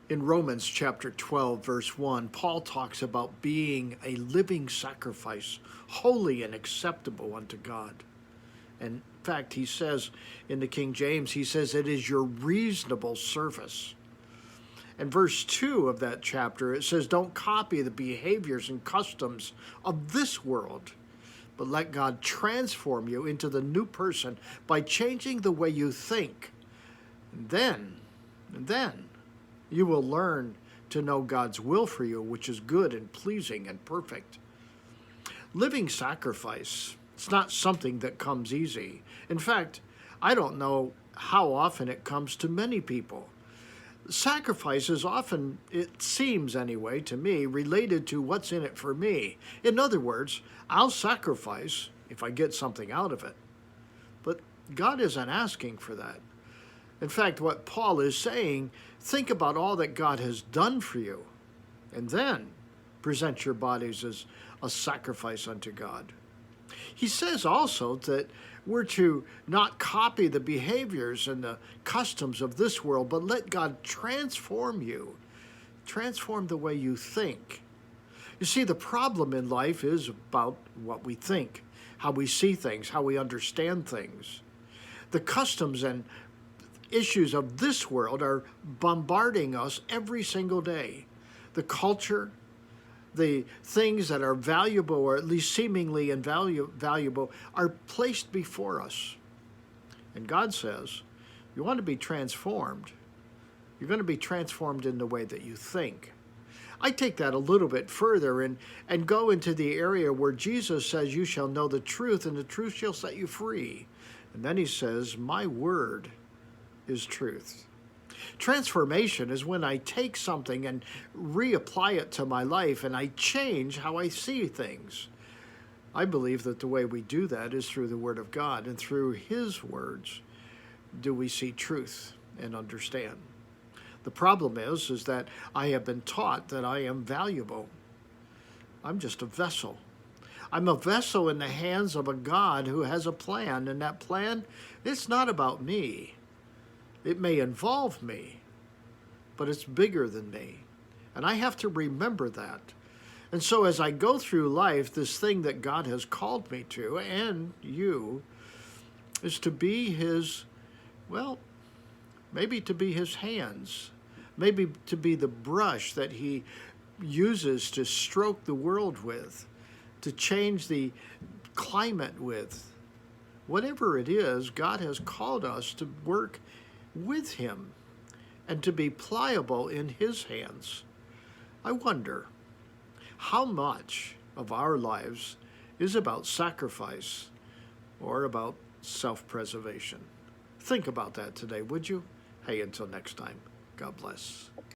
In Romans chapter 12, verse 1, Paul talks about being a living sacrifice, holy and acceptable unto God. And in fact, he says in the King James, he says, it is your reasonable service. And verse 2 of that chapter, it says, don't copy the behaviors and customs of this world, but let God transform you into the new person by changing the way you think. And then you will learn to know God's will for you, which is good and pleasing and perfect. Living sacrifice, it's not something that comes easy. In fact, I don't know how often it comes to many people. Sacrifice is often, it seems anyway to me, related to what's in it for me. In other words, I'll sacrifice if I get something out of it. But God isn't asking for that. In fact, what Paul is saying, think about all that God has done for you, and then present your bodies as a sacrifice unto God. He says also that we're to not copy the behaviors and the customs of this world, but let God transform you, transform the way you think. You see, the problem in life is about what we think, how we see things, how we understand things. The customs and issues of this world are bombarding us every single day. The culture, the things that are valuable, or at least seemingly valuable, are placed before us. And God says, you want to be transformed, you're going to be transformed in the way that you think. I take that a little bit further and go into the area where Jesus says, you shall know the truth, and the truth shall set you free. And then he says, my word is truth. Transformation is when I take something and reapply it to my life, and I change how I see things. I believe that the way we do that is through the Word of God, and through His words do we see truth and understand. The problem is that I have been taught that I am valuable. I'm just a vessel. I'm a vessel in the hands of a God who has a plan, and that plan, it's not about me. It may involve me, but it's bigger than me. And I have to remember that. And so as I go through life, this thing that God has called me to, and you, is to be His, well, maybe to be His hands, maybe to be the brush that He uses to stroke the world with, to change the climate with. Whatever it is, God has called us to work with Him and to be pliable in His hands. I wonder how much of our lives is about sacrifice or about self-preservation. Think about that today, would you? Hey, until next time, God bless.